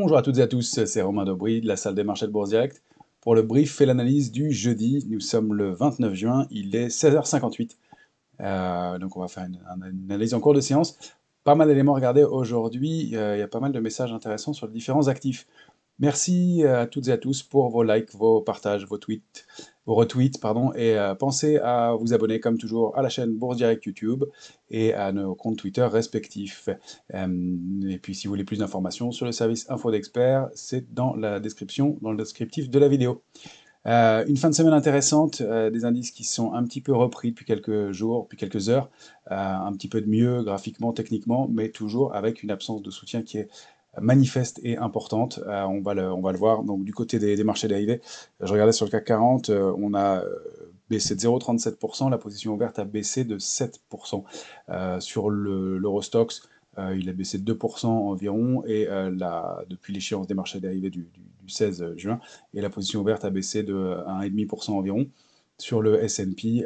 Bonjour à toutes et à tous, c'est Romain Dobry de la salle des marchés de Bourse Direct pour le brief et l'analyse du jeudi. Nous sommes le 29 juin, il est 16h58. Donc on va faire une analyse en cours de séance. Pas mal d'éléments à regarder aujourd'hui, il y a pas mal de messages intéressants sur les différents actifs. Merci à toutes et à tous pour vos likes, vos partages, vos retweets, pardon, et pensez à vous abonner comme toujours à la chaîne Bourse Direct YouTube et à nos comptes Twitter respectifs. Et puis si vous voulez plus d'informations sur le service Info d'Expert, c'est dans la description, dans le descriptif de la vidéo. Une fin de semaine intéressante, des indices qui sont un petit peu repris depuis quelques jours, depuis quelques heures, un petit peu de mieux graphiquement, techniquement, mais toujours avec une absence de soutien qui est manifeste et importante. On va le voir. Donc du côté des marchés dérivés, je regardais sur le CAC 40, on a baissé de 0,37%, la position ouverte a baissé de 7%. Sur l'Eurostoxx, il a baissé de 2% environ, et depuis l'échéance des marchés dérivés du 16 juin, et la position ouverte a baissé de 1,5% environ. Sur le S&P,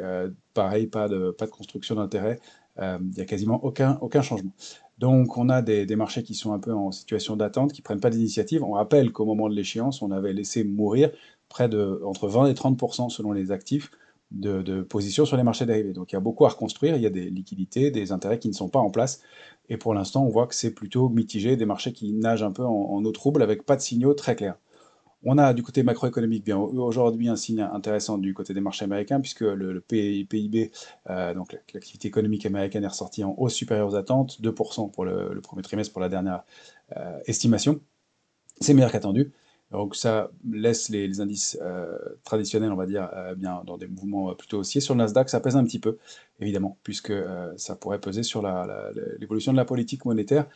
pareil, pas de construction d'intérêt, il n'y a quasiment aucun changement. Donc on a des marchés qui sont un peu en situation d'attente, qui ne prennent pas d'initiative. On rappelle qu'au moment de l'échéance, on avait laissé mourir entre 20 et 30% selon les actifs de position sur les marchés dérivés. Donc il y a beaucoup à reconstruire, il y a des liquidités, des intérêts qui ne sont pas en place, et pour l'instant on voit que c'est plutôt mitigé, des marchés qui nagent un peu en eau trouble avec pas de signaux très clairs. On a du côté macroéconomique bien aujourd'hui un signe intéressant du côté des marchés américains, puisque le PIB, donc l'activité économique américaine, est ressortie en hausse supérieure aux attentes, 2% pour le premier trimestre pour la dernière estimation. C'est meilleur qu'attendu. Donc ça laisse les indices traditionnels, on va dire, bien dans des mouvements plutôt haussiers. Sur le Nasdaq, ça pèse un petit peu, évidemment, puisque ça pourrait peser sur l'évolution de la politique monétaire.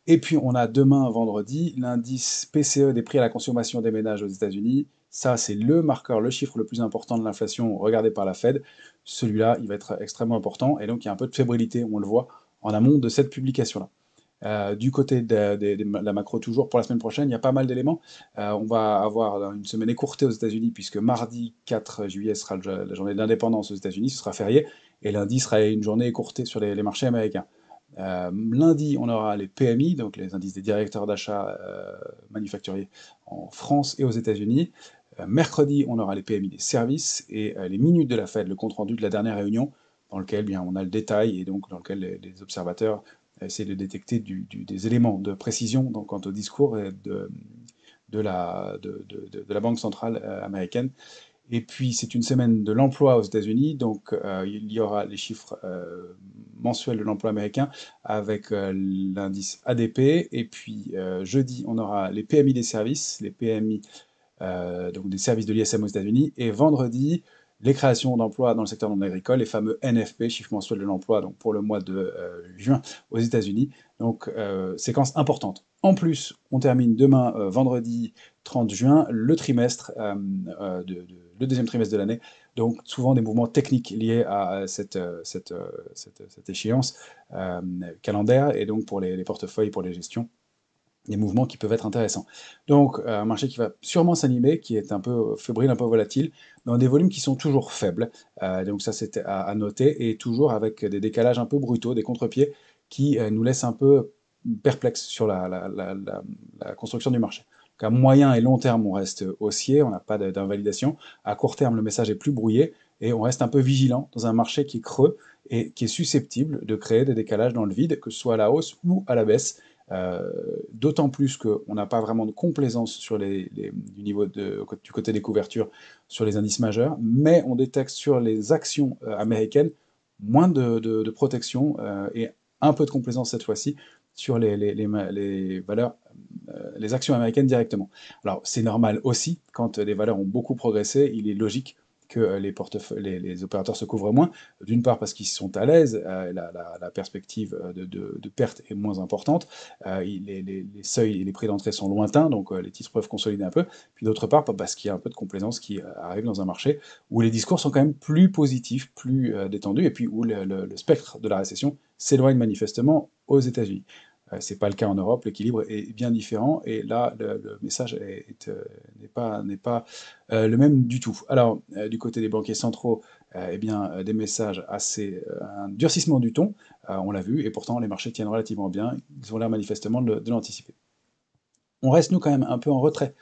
Et puis on a demain, vendredi, l'indice PCE des prix à la consommation des ménages aux États-Unis. Ça, c'est le marqueur, le chiffre le plus important de l'inflation regardé par la Fed. Celui-là, il va être extrêmement important, et donc il y a un peu de fébrilité, on le voit, en amont de cette publication-là. Du côté de la macro toujours, pour la semaine prochaine, il y a pas mal d'éléments. On va avoir une semaine écourtée aux États-Unis, puisque mardi 4 juillet sera la journée d'indépendance aux États-Unis, ce sera férié, et lundi sera une journée écourtée sur les marchés américains. Lundi, on aura les PMI, donc les indices des directeurs d'achat manufacturiers en France et aux États-Unis. Mercredi, on aura les PMI des services et les minutes de la Fed, le compte-rendu de la dernière réunion, dans lequel bien, on a le détail et donc dans lequel les observateurs essaient de détecter des éléments de précision quant au discours de la Banque centrale américaine. Et puis, c'est une semaine de l'emploi aux États-Unis, donc il y aura les chiffres mensuels de l'emploi américain avec l'indice ADP. Et puis, jeudi, on aura les PMI des services, les PMI donc des services de l'ISM aux États-Unis. Et vendredi, les créations d'emplois dans le secteur non agricole, les fameux NFP, chiffre mensuel de l'emploi, donc pour le mois de juin aux États-Unis. Donc, séquence importante. En plus, on termine demain, vendredi 30 juin, le trimestre, le deuxième trimestre de l'année. Donc, souvent des mouvements techniques liés à cette échéance calendaire, et donc pour les portefeuilles, pour les gestions, des mouvements qui peuvent être intéressants. Donc, un marché qui va sûrement s'animer, qui est un peu fébrile, un peu volatile, dans des volumes qui sont toujours faibles. Donc ça, c'est à noter, et toujours avec des décalages un peu brutaux, des contre-pieds, qui nous laissent un peu perplexes sur la construction du marché. Donc, à moyen et long terme, on reste haussier, on n'a pas d'invalidation. À court terme, le message est plus brouillé, et on reste un peu vigilant dans un marché qui est creux et qui est susceptible de créer des décalages dans le vide, que ce soit à la hausse ou à la baisse. D'autant plus qu'on n'a pas vraiment de complaisance sur du côté des couvertures sur les indices majeurs, mais on détecte sur les actions américaines moins de protection et un peu de complaisance cette fois-ci sur les valeurs, les actions américaines directement. Alors c'est normal aussi, quand les valeurs ont beaucoup progressé, il est logique que les opérateurs se couvrent moins, d'une part parce qu'ils sont à l'aise, la perspective de perte est moins importante, les seuils et les prix d'entrée sont lointains, donc les titres peuvent consolider un peu, puis d'autre part parce qu'il y a un peu de complaisance qui arrive dans un marché où les discours sont quand même plus positifs, plus détendus, et puis où le spectre de la récession s'éloigne manifestement aux États-Unis. C'est pas le cas en Europe, l'équilibre est bien différent, et là, le message n'est pas le même du tout. Alors, du côté des banquiers centraux, eh bien, des messages un durcissement du ton, on l'a vu, et pourtant les marchés tiennent relativement bien, ils ont l'air manifestement de l'anticiper. On reste, nous, quand même un peu en retrait,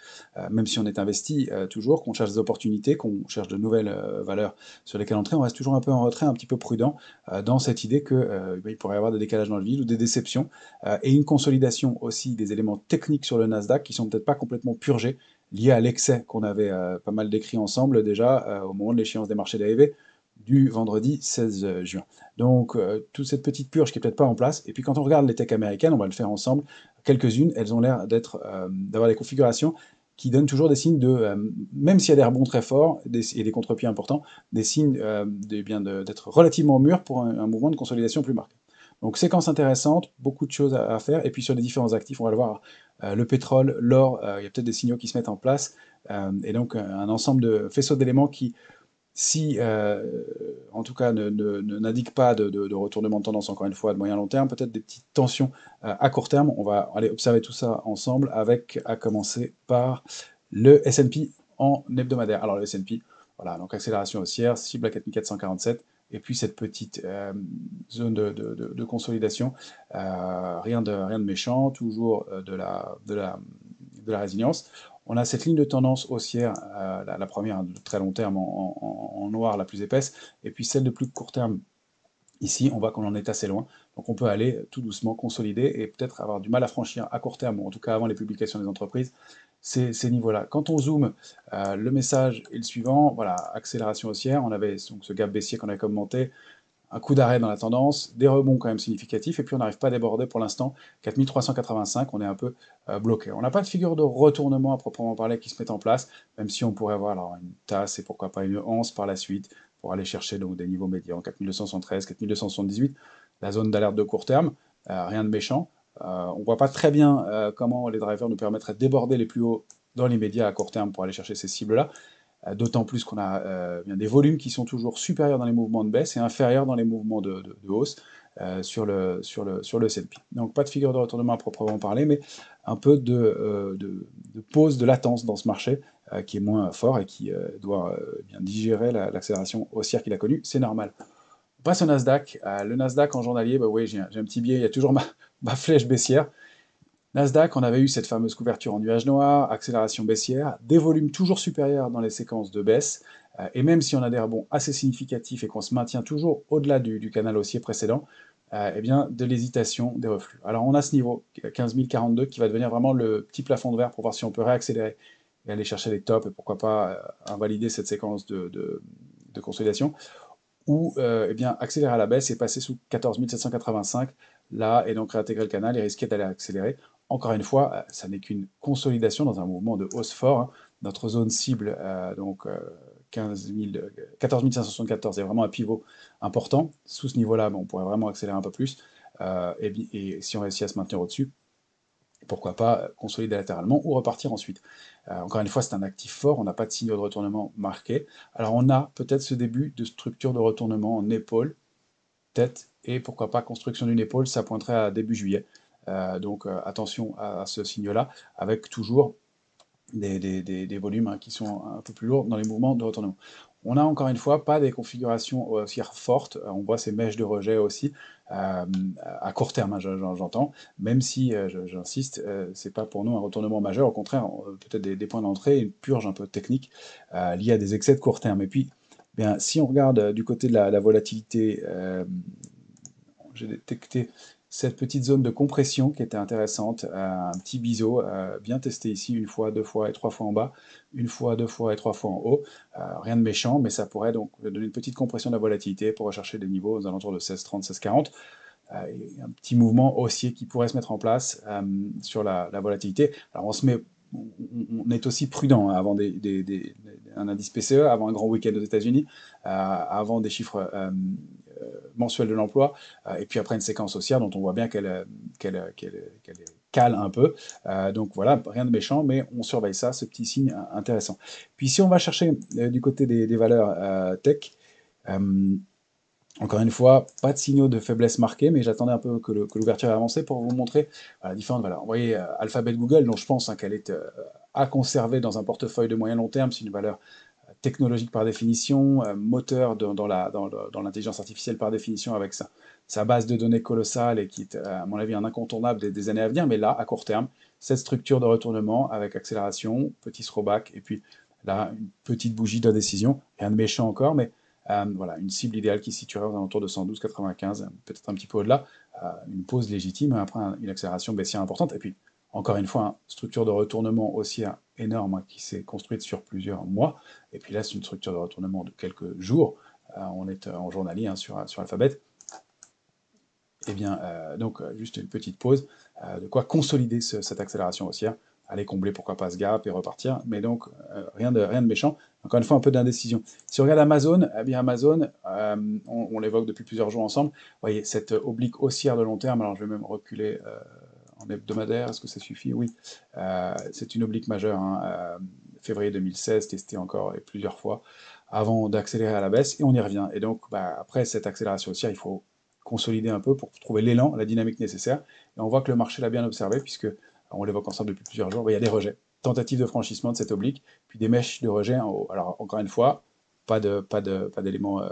même si on est investi toujours, qu'on cherche des opportunités, qu'on cherche de nouvelles valeurs sur lesquelles entrer, on reste toujours un peu en retrait, un petit peu prudent, dans cette idée que il pourrait y avoir des décalages dans le vide ou des déceptions, et une consolidation aussi des éléments techniques sur le Nasdaq qui sont peut-être pas complètement purgés, liés à l'excès qu'on avait pas mal décrit ensemble déjà au moment de l'échéance des marchés dérivés du vendredi 16 juin. Donc toute cette petite purge qui est peut-être pas en place, et puis quand on regarde les techs américaines, on va le faire ensemble, quelques-unes, elles ont l'air d'avoir des configurations qui donnent toujours des signes même s'il y a des rebonds très forts et des contre-pieds importants, des signes d'être relativement mûrs pour un mouvement de consolidation plus marqué. Donc séquence intéressante, beaucoup de choses à faire, et puis sur les différents actifs, on va le voir, le pétrole, l'or, il y a peut-être des signaux qui se mettent en place, et donc un ensemble de faisceaux d'éléments qui, si, en tout cas, n'indique pas de retournement de tendance, encore une fois, de moyen long terme, peut-être des petites tensions à court terme. On va aller observer tout ça ensemble, avec, à commencer par le S&P en hebdomadaire. Alors le S&P, voilà, donc accélération haussière, cible à 4447, et puis cette petite zone de consolidation. Rien de méchant, toujours de la résilience. On a cette ligne de tendance haussière, la première de très long terme en noir, la plus épaisse, et puis celle de plus court terme. Ici, on voit qu'on en est assez loin, donc on peut aller tout doucement consolider et peut-être avoir du mal à franchir à court terme, ou en tout cas avant les publications des entreprises, ces niveaux-là. Quand on zoome, le message est le suivant, voilà, accélération haussière, on avait donc ce gap baissier qu'on a commenté, un coup d'arrêt dans la tendance, des rebonds quand même significatifs, et puis on n'arrive pas à déborder pour l'instant, 4385, on est un peu bloqué. On n'a pas de figure de retournement à proprement parler qui se met en place, même si on pourrait avoir alors, une tasse et pourquoi pas une anse par la suite, pour aller chercher donc, des niveaux médians, 4273, 4278, la zone d'alerte de court terme, rien de méchant. On ne voit pas très bien comment les drivers nous permettraient de déborder les plus hauts dans l'immédiat à court terme pour aller chercher ces cibles-là. D'autant plus qu'on a bien des volumes qui sont toujours supérieurs dans les mouvements de baisse et inférieurs dans les mouvements de hausse sur le S&P. Donc pas de figure de retournement à proprement parler, mais un peu de pause, de latence dans ce marché qui est moins fort et qui doit bien digérer l'accélération haussière qu'il a connue, c'est normal. On passe au Nasdaq. Le Nasdaq en journalier, bah oui, j'ai un petit biais, il y a toujours ma flèche baissière. Nasdaq, on avait eu cette fameuse couverture en nuage noir, accélération baissière, des volumes toujours supérieurs dans les séquences de baisse, et même si on a des rebonds assez significatifs et qu'on se maintient toujours au-delà du canal haussier précédent, eh bien, de l'hésitation, des reflux. Alors on a ce niveau, 15 042, qui va devenir vraiment le petit plafond de verre pour voir si on peut réaccélérer et aller chercher les tops, et pourquoi pas invalider cette séquence de consolidation, ou eh bien, accélérer à la baisse et passer sous 14 785, là, et donc réintégrer le canal et risquer d'aller accélérer. Encore une fois, ça n'est qu'une consolidation dans un mouvement de hausse fort, hein. Notre zone cible, donc 14 574, est vraiment un pivot important. Sous ce niveau-là, on pourrait vraiment accélérer un peu plus. Et si on réussit à se maintenir au-dessus, pourquoi pas consolider latéralement ou repartir ensuite. Encore une fois, c'est un actif fort, on n'a pas de signaux de retournement marqué. Alors on a peut-être ce début de structure de retournement en épaule, tête, et pourquoi pas construction d'une épaule, ça pointerait à début juillet. Donc attention à ce signe-là, avec toujours des volumes hein, qui sont un peu plus lourds dans les mouvements de retournement. On a encore une fois pas des configurations aussi fortes, on voit ces mèches de rejet aussi, à court terme, hein, j'entends, même si, j'insiste, c'est pas pour nous un retournement majeur, au contraire, peut-être des points d'entrée, une purge un peu technique liée à des excès de court terme. Et puis, bien, si on regarde du côté de la volatilité, j'ai détecté cette petite zone de compression qui était intéressante, un petit biseau bien testé ici, une fois, deux fois et trois fois en bas, une fois, deux fois et trois fois en haut. Rien de méchant, mais ça pourrait donc donner une petite compression de la volatilité pour rechercher des niveaux aux alentours de 16,30, 16,40. Et un petit mouvement haussier qui pourrait se mettre en place sur la volatilité. Alors on est aussi prudent hein, avant un indice PCE, avant un grand week-end aux États-Unis, avant des chiffres mensuels de l'emploi, et puis après une séquence haussière dont on voit bien qu'elle cale un peu. Donc voilà, rien de méchant, mais on surveille ça, ce petit signe intéressant. Puis si on va chercher du côté des valeurs tech, encore une fois, pas de signaux de faiblesse marqués, mais j'attendais un peu que l'ouverture ait avancé pour vous montrer différentes valeurs. Vous voyez, Alphabet Google, dont je pense hein, qu'elle est à conserver dans un portefeuille de moyen long terme, c'est une valeur technologique par définition, moteur dans l'intelligence artificielle par définition, avec sa base de données colossale et qui est, à mon avis, un incontournable des années à venir, mais là, à court terme, cette structure de retournement avec accélération, petit throwback, et puis là, une petite bougie d'indécision, rien de méchant encore, mais voilà, une cible idéale qui se situerait aux alentours de 112,95, peut-être un petit peu au-delà, une pause légitime, après une accélération baissière importante, et puis, encore une fois, structure de retournement haussière énorme qui s'est construite sur plusieurs mois, et puis là, c'est une structure de retournement de quelques jours, on est en journalier sur Alphabet, et bien, donc, juste une petite pause, de quoi consolider cette accélération haussière, aller combler pourquoi pas ce gap et repartir, mais donc rien de méchant, encore une fois un peu d'indécision. Si on regarde Amazon, eh bien Amazon, on l'évoque depuis plusieurs jours ensemble, vous voyez, cette oblique haussière de long terme, alors je vais même reculer en hebdomadaire, est-ce que ça suffit? Oui, c'est une oblique majeure, hein, février 2016, testée encore et plusieurs fois, avant d'accélérer à la baisse, et on y revient. Et donc, bah, après cette accélération haussière, il faut consolider un peu pour trouver l'élan, la dynamique nécessaire. Et on voit que le marché l'a bien observé, puisque on l'évoque ensemble depuis plusieurs jours, il y a des rejets, tentatives de franchissement de cette oblique, puis des mèches de rejet en haut. Alors encore une fois, pas d'éléments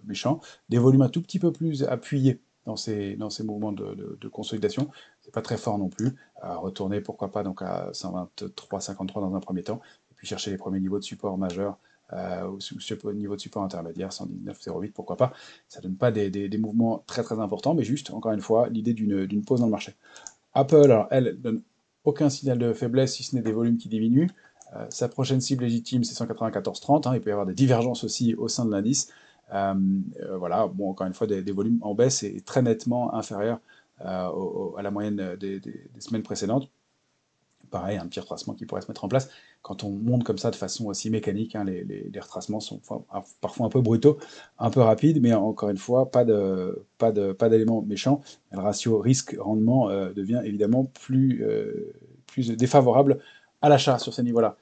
méchants, des volumes un tout petit peu plus appuyés dans ces mouvements de consolidation, c'est pas très fort non plus, retourner pourquoi pas donc à 123,53 dans un premier temps, et puis chercher les premiers niveaux de support majeurs, ou niveau de support intermédiaire, 119,08, pourquoi pas. Ça donne pas des mouvements très très importants, mais juste, encore une fois, l'idée d'une pause dans le marché. Apple, alors, elle, donne aucun signal de faiblesse, si ce n'est des volumes qui diminuent. Sa prochaine cible légitime, c'est 194,30, hein, il peut y avoir des divergences aussi au sein de l'indice. Voilà, bon, encore une fois, des volumes en baisse et très nettement inférieurs à la moyenne des semaines précédentes. Pareil, un petit retracement qui pourrait se mettre en place. Quand on monte comme ça de façon aussi mécanique, hein, les retracements sont parfois un peu brutaux, un peu rapides, mais encore une fois, pas d'éléments méchants. Le ratio risque-rendement devient évidemment plus défavorable à l'achat sur ces niveaux-là.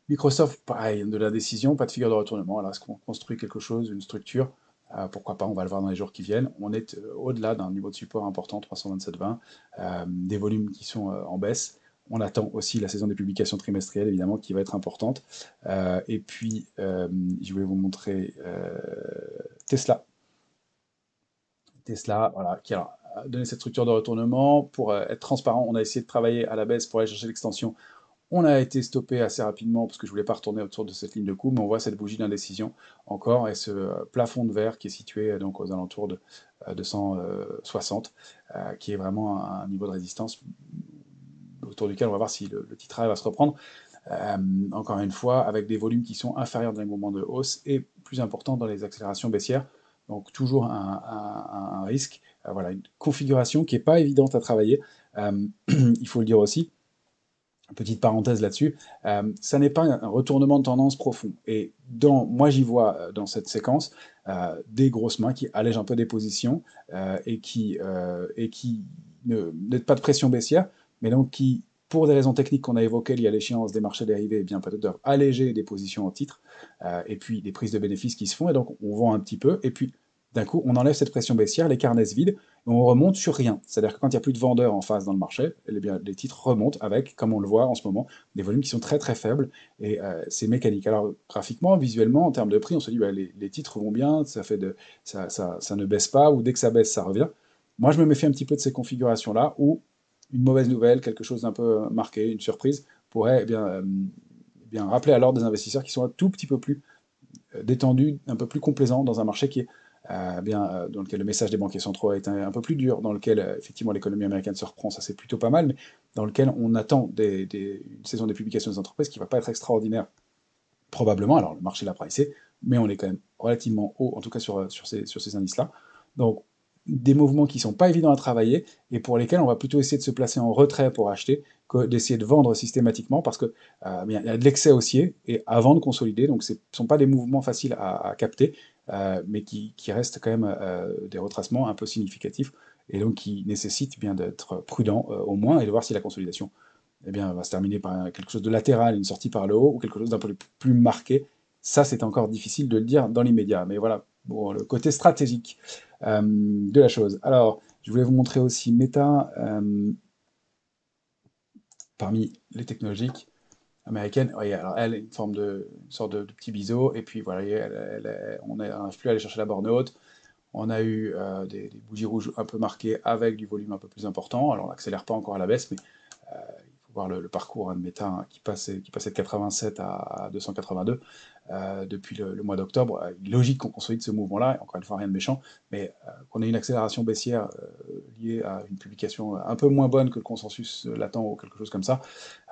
Microsoft, pareil, de la décision, pas de figure de retournement. Alors, est-ce qu'on construit quelque chose, une structure? Pourquoi pas, on va le voir dans les jours qui viennent. On est au-delà d'un niveau de support important, 327,20, des volumes qui sont en baisse. On attend aussi la saison des publications trimestrielles, évidemment, qui va être importante. Et puis, je voulais vous montrer Tesla. Tesla, voilà, qui a donné cette structure de retournement. Pour être transparent, on a essayé de travailler à la baisse pour aller chercher l'extension. On a été stoppé assez rapidement parce que je voulais pas retourner autour de cette ligne de coup, mais on voit cette bougie d'indécision encore et ce plafond de verre qui est situé donc aux alentours de 260, qui est vraiment un niveau de résistance autour duquel on va voir si le titre va se reprendre. Encore une fois, avec des volumes qui sont inférieurs dans les mouvements de hausse et plus importants dans les accélérations baissières. Donc toujours un risque. Voilà, une configuration qui n'est pas évidente à travailler. Il faut le dire aussi. Petite parenthèse là-dessus, ça n'est pas un retournement de tendance profond. Et moi, j'y vois dans cette séquence des grosses mains qui allègent un peu des positions et qui ne mettent pas de pression baissière, mais donc qui, pour des raisons techniques qu'on a évoquées liées à l'échéance des marchés dérivés, eh bien peut-être doivent alléger des positions en titre, et puis des prises de bénéfices qui se font, et donc on vend un petit peu, et puis d'un coup, on enlève cette pression baissière, les carnets se vident, et on remonte sur rien. C'est-à-dire que quand il n'y a plus de vendeurs en face dans le marché, eh bien, les titres remontent avec, comme on le voit en ce moment, des volumes qui sont très très faibles, et c'est mécanique. Alors graphiquement, visuellement, en termes de prix, on se dit bah, les titres vont bien, ça ne baisse pas, ou dès que ça baisse, ça revient. Moi, je me méfie un petit peu de ces configurations-là, où une mauvaise nouvelle, quelque chose d'un peu marqué, une surprise, pourrait bien rappeler à l'ordre des investisseurs qui sont un tout petit peu plus détendus, un peu plus complaisants dans un marché qui est dans lequel le message des banquiers centraux a été un peu plus dur, dans lequel effectivement l'économie américaine se reprend, ça c'est plutôt pas mal, mais dans lequel on attend une saison des publications des entreprises qui ne va pas être extraordinaire, probablement, alors le marché l'a pricé, mais on est quand même relativement haut, en tout cas sur ces indices-là. Donc des mouvements qui ne sont pas évidents à travailler et pour lesquels on va plutôt essayer de se placer en retrait pour acheter que d'essayer de vendre systématiquement parce que il y a de l'excès haussier et avant de consolider, donc ce ne sont pas des mouvements faciles à capter, mais qui restent quand même des retracements un peu significatifs et donc qui nécessitent bien d'être prudent au moins et de voir si la consolidation eh bien, va se terminer par quelque chose de latéral, une sortie par le haut ou quelque chose d'un peu plus marqué. Ça, c'est encore difficile de le dire dans l'immédiat, mais voilà, bon, le côté stratégique de la chose. Alors, je voulais vous montrer aussi Meta parmi les technologiques américaines. Oui, alors elle est une sorte de petit biseau, et puis voilà, on n'arrive plus à aller chercher la borne haute. On a eu des bougies rouges un peu marquées avec du volume un peu plus important. Alors on n'accélère pas encore à la baisse, mais il voir le parcours hein, de Meta hein, qui passait de 87 à 282 depuis le mois d'octobre. Logique qu'on consolide ce mouvement-là, encore une fois rien de méchant, mais qu'on ait une accélération baissière liée à une publication un peu moins bonne que le consensus latent ou quelque chose comme ça,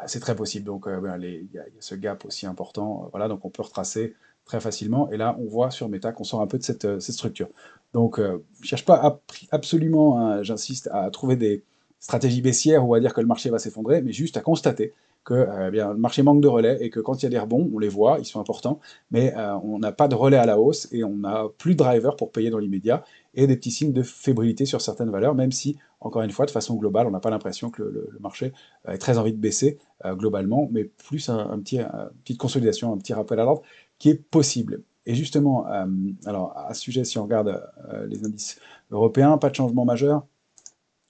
c'est très possible. Donc il y a ce gap aussi important, voilà, donc on peut retracer très facilement, et là on voit sur Meta qu'on sort un peu de cette structure. Donc je ne cherche pas absolument, hein, j'insiste, à trouver des stratégies baissières ou à dire que le marché va s'effondrer, mais juste à constater que bien, le marché manque de relais et que quand il y a des rebonds, on les voit, ils sont importants, mais on n'a pas de relais à la hausse et on n'a plus de driver pour payer dans l'immédiat et des petits signes de fébrilité sur certaines valeurs, même si, encore une fois, de façon globale, on n'a pas l'impression que le marché ait très envie de baisser globalement, mais plus une petite consolidation, un petit rappel à l'ordre qui est possible. Et justement, alors à ce sujet, si on regarde les indices européens, pas de changement majeur.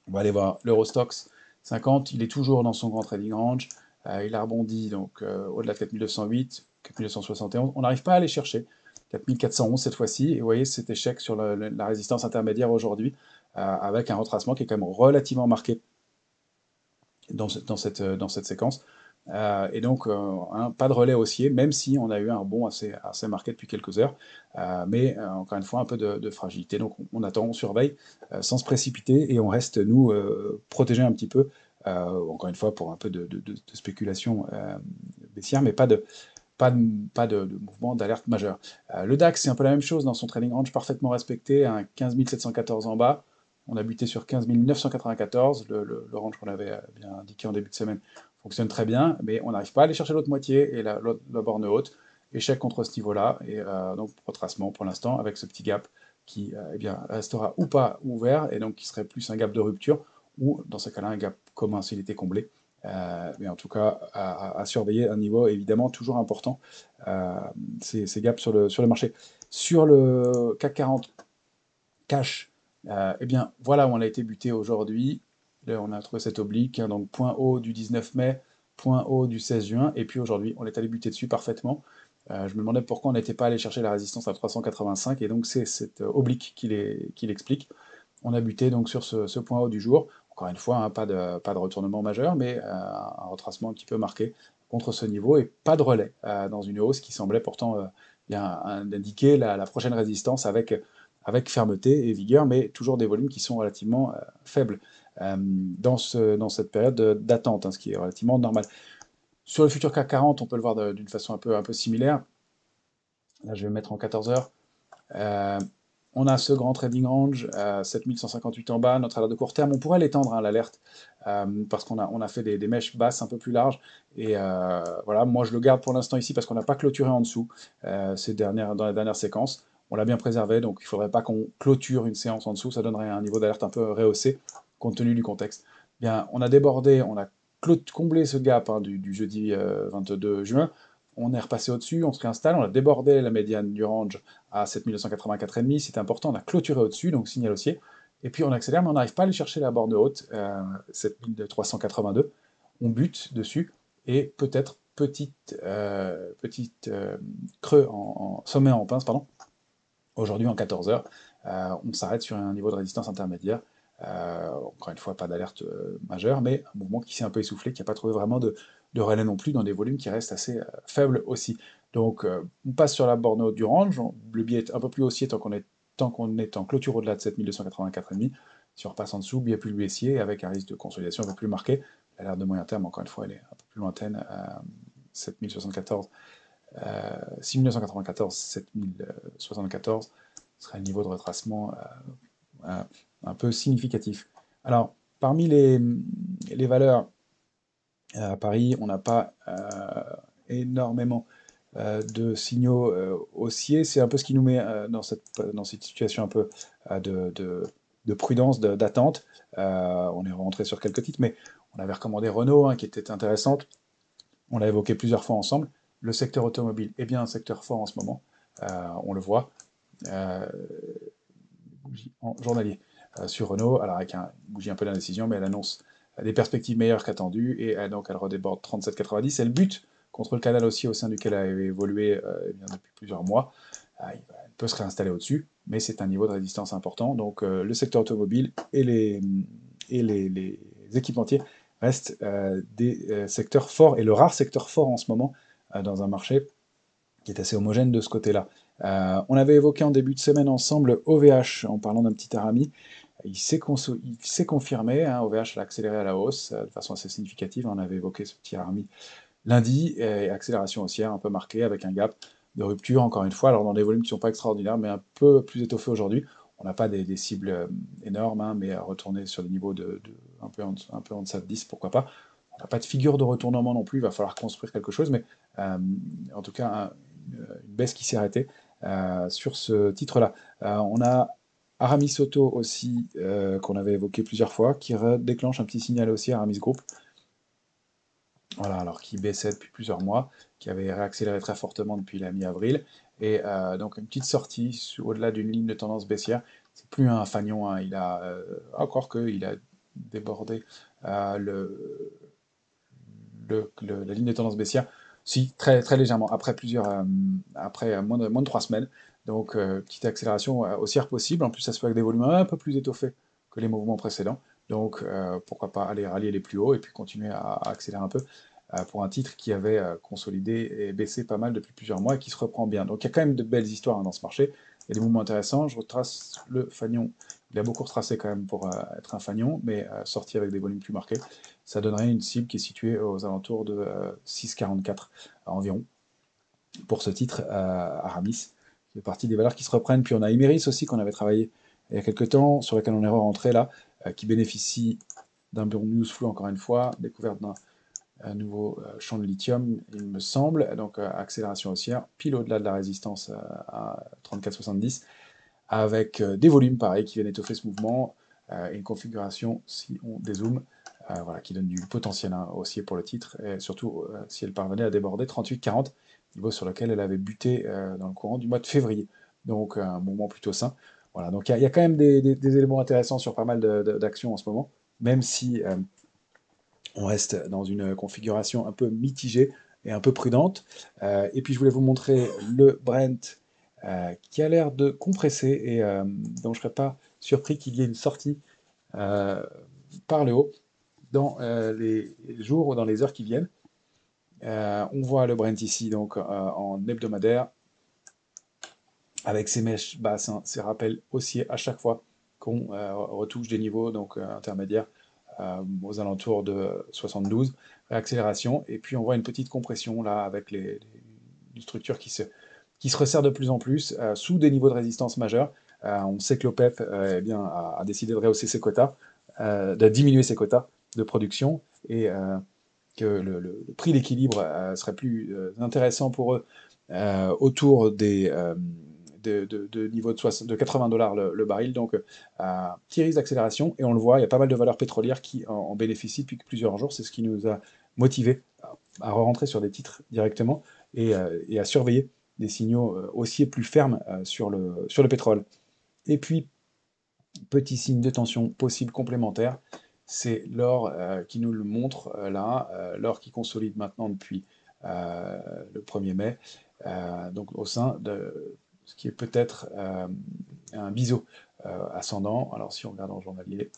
On va aller voir l'Eurostoxx 50, il est toujours dans son grand trading range, il a rebondi donc au-delà de 4908, 4971, on n'arrive pas à aller chercher, 4411 cette fois-ci, et vous voyez cet échec sur la résistance intermédiaire aujourd'hui, avec un retracement qui est quand même relativement marqué dans cette séquence. Et donc, pas de relais haussier, même si on a eu un rebond assez marqué depuis quelques heures. Mais encore une fois, un peu de fragilité. Donc, on attend, on surveille, sans se précipiter, et on reste, nous, protégés un petit peu, encore une fois, pour un peu de spéculation baissière, mais pas de mouvement d'alerte majeur. Le DAX, c'est un peu la même chose dans son trading range parfaitement respecté, un 15 714 en bas. On a buté sur 15 994, le range qu'on avait bien indiqué en début de semaine fonctionne très bien, mais on n'arrive pas à aller chercher l'autre moitié et la borne haute. Échec contre ce niveau-là, et donc retracement pour l'instant avec ce petit gap qui eh bien, restera ou pas ouvert, et donc qui serait plus un gap de rupture, ou dans ce cas-là un gap commun s'il était comblé. Mais en tout cas, à surveiller un niveau évidemment toujours important, ces gaps sur le marché. Sur le CAC 40 cash, eh bien voilà où on a été buté aujourd'hui. Là, on a trouvé cette oblique, hein, donc point haut du 19 mai, point haut du 16 juin, et puis aujourd'hui, on est allé buter dessus parfaitement. Je me demandais pourquoi on n'était pas allé chercher la résistance à 385, et donc c'est cette oblique qui l'explique. On a buté donc sur ce point haut du jour. Encore une fois, hein, pas de retournement majeur, mais un retracement un petit peu marqué contre ce niveau, et pas de relais dans une hausse qui semblait pourtant bien indiquer la prochaine résistance avec fermeté et vigueur, mais toujours des volumes qui sont relativement faibles dans cette période d'attente, hein, ce qui est relativement normal. Sur le futur CAC 40, on peut le voir d'une façon un peu similaire. Là, je vais me mettre en 14 heures. Euh, on a ce grand trading range, 7158 en bas, notre alerte de court terme, on pourrait l'étendre, hein, l'alerte, parce qu'on a fait des mèches basses un peu plus larges, et voilà, moi je le garde pour l'instant ici parce qu'on n'a pas clôturé en dessous dans les dernières séquences, on l'a bien préservé, donc il ne faudrait pas qu'on clôture une séance en dessous, ça donnerait un niveau d'alerte un peu rehaussé, compte tenu du contexte. Bien, on a débordé, on a comblé ce gap hein, du jeudi 22 juin, on est repassé au-dessus, on se réinstalle, on a débordé la médiane du range à 7284,5, c'était important, on a clôturé au-dessus, donc signal haussier, et puis on accélère, mais on n'arrive pas à aller chercher la borne haute, 7382, on bute dessus, et peut-être petite creux sommet en pince, pardon, aujourd'hui en 14 heures, on s'arrête sur un niveau de résistance intermédiaire, encore une fois pas d'alerte majeure, mais un mouvement qui s'est un peu essoufflé, qui n'a pas trouvé vraiment de relais non plus, dans des volumes qui restent assez faibles aussi. Donc on passe sur la borne haute du range, le biais est un peu plus haussier tant qu'on est en clôture au-delà de 7284,5. Si on repasse en dessous, biais plus baissier, avec un risque de consolidation un peu plus marqué. L'alerte de moyen terme, encore une fois, elle est un peu plus lointaine, 7074, 6994, 7074 serait un niveau de retracement un peu significatif. Alors, parmi les valeurs à Paris, on n'a pas énormément de signaux haussiers. C'est un peu ce qui nous met dans cette situation un peu de prudence, d'attente. On est rentré sur quelques titres, mais on avait recommandé Renault, hein, qui était intéressante. On l'a évoqué plusieurs fois ensemble. Le secteur automobile est bien un secteur fort en ce moment. On le voit. Bougie en journalier sur Renault, alors avec une bougie un peu d'indécision, mais elle annonce des perspectives meilleures qu'attendues, et donc elle redéborde 37,90. Elle bute contre le canal haussier au sein duquel elle a évolué depuis plusieurs mois. Elle peut se réinstaller au-dessus, mais c'est un niveau de résistance important. Donc le secteur automobile et les équipementiers restent des secteurs forts, et le rare secteur fort en ce moment dans un marché qui est assez homogène de ce côté-là. On avait évoqué en début de semaine ensemble OVH en parlant d'un petit Arami. Il s'est confirmé, hein, OVH a accéléré à la hausse de façon assez significative. On avait évoqué ce petit Arami lundi, et accélération haussière un peu marquée avec un gap de rupture, encore une fois, alors dans des volumes qui ne sont pas extraordinaires, mais un peu plus étoffés aujourd'hui. On n'a pas des cibles énormes, hein, mais à retourner sur des niveaux un peu en deçà de 10, pourquoi pas. On n'a pas de figure de retournement non plus, il va falloir construire quelque chose, mais en tout cas, une baisse qui s'est arrêtée sur ce titre-là. On a Aramis Auto aussi, qu'on avait évoqué plusieurs fois, qui déclenche un petit signal haussier, Aramis Group, voilà, alors qui baissait depuis plusieurs mois, qui avait réaccéléré très fortement depuis la mi-avril, et donc une petite sortie au-delà d'une ligne de tendance baissière. C'est plus un fanion, hein, il a encore que il a débordé le, la ligne de tendance baissière, si très très légèrement après moins de 3 semaines. Donc petite accélération haussière possible. En plus, ça se fait avec des volumes un peu plus étoffés que les mouvements précédents. Donc pourquoi pas aller rallier les plus hauts et puis continuer à accélérer un peu pour un titre qui avait consolidé et baissé pas mal depuis plusieurs mois et qui se reprend bien. Donc il y a quand même de belles histoires, hein, dans ce marché. Il y a des mouvements intéressants. Je retrace le fanion. Il a beaucoup retracé quand même pour être un fanion, mais sorti avec des volumes plus marqués. Ça donnerait une cible qui est située aux alentours de 6,44 environ pour ce titre, Aramis, qui fait partie des valeurs qui se reprennent. Puis on a Imeris aussi, qu'on avait travaillé il y a quelques temps, sur lequel on est rentré là, qui bénéficie d'un bon news flow, encore une fois, découverte d'un nouveau champ de lithium, il me semble, donc accélération haussière, pile au-delà de la résistance à 34,70, avec des volumes pareils qui viennent étoffer ce mouvement, et une configuration, si on dézoome, voilà, qui donne du potentiel, hein, haussier pour le titre, et surtout si elle parvenait à déborder 38,40, niveau sur lequel elle avait buté dans le courant du mois de février. Donc un mouvement plutôt sain. Voilà, donc il y a quand même des éléments intéressants sur pas mal d'actions en ce moment, même si on reste dans une configuration un peu mitigée et un peu prudente. Et puis je voulais vous montrer le Brent qui a l'air de compresser et dont je ne serais pas surpris qu'il y ait une sortie euh, par le haut dans les jours ou dans les heures qui viennent. On voit le Brent ici donc en hebdomadaire avec ses mèches basses, hein, ces rappels haussiers à chaque fois qu'on retouche des niveaux donc intermédiaires aux alentours de 72, réaccélération, et puis on voit une petite compression là avec une structure qui se resserre de plus en plus sous des niveaux de résistance majeurs. On sait que l'OPEP eh bien, a décidé de rehausser ses quotas, de diminuer ses quotas de production, et que le prix d'équilibre serait plus intéressant pour eux autour de niveaux de 80 dollars le baril, donc petit risque d'accélération, et on le voit, il y a pas mal de valeurs pétrolières qui en bénéficient depuis plusieurs jours, c'est ce qui nous a motivés à rentrer sur des titres directement et à surveiller des signaux haussiers plus fermes sur le pétrole. Et puis, petit signe de tension possible complémentaire, c'est l'or qui nous le montre là, l'or qui consolide maintenant depuis le 1er mai, donc au sein de ce qui est peut-être un biseau ascendant. Alors si on regarde en journalier,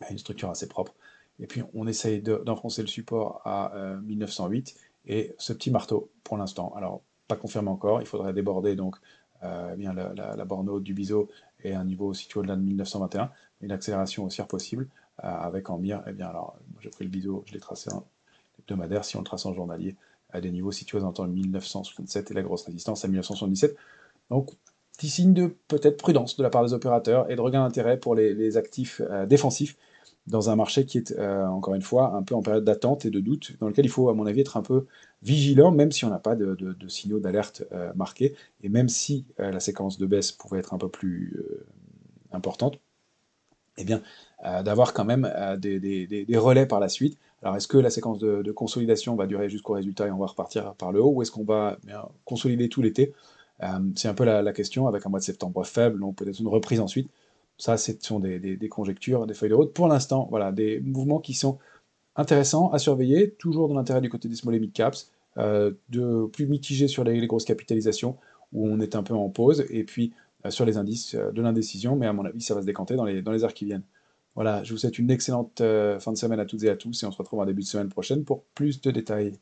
il y a une structure assez propre. Et puis on essaye d'enfoncer le support à 1908 et ce petit marteau pour l'instant. Alors pas confirmé encore, il faudrait déborder donc eh bien la borne haute du biseau et un niveau situé au-delà de 1921, une accélération haussière possible avec en mire, eh bien alors j'ai pris le biseau, je l'ai tracé en hebdomadaire, si on le trace en journalier, à des niveaux situés aux alentours de 1967 et la grosse résistance à 1977. Donc petit signe de peut-être prudence de la part des opérateurs et de regain d'intérêt pour les actifs défensifs dans un marché qui est, encore une fois, un peu en période d'attente et de doute, dans lequel il faut, à mon avis, être un peu vigilant, même si on n'a pas de signaux d'alerte marqués, et même si la séquence de baisse pouvait être un peu plus importante, eh bien, d'avoir quand même des relais par la suite. Alors, est-ce que la séquence de consolidation va durer jusqu'au résultat et on va repartir par le haut, ou est-ce qu'on va consolider tout l'été? C'est un peu la question, avec un mois de septembre faible, donc peut-être une reprise ensuite. Ça, ce sont des conjectures, des feuilles de route. Pour l'instant, voilà, des mouvements qui sont intéressants à surveiller, toujours dans l'intérêt du côté des small et mid caps, de plus mitigé sur les grosses capitalisations, où on est un peu en pause, et puis sur les indices de l'indécision, mais à mon avis, ça va se décanter dans les heures qui viennent. Voilà, je vous souhaite une excellente fin de semaine à toutes et à tous, et on se retrouve en début de semaine prochaine pour plus de détails.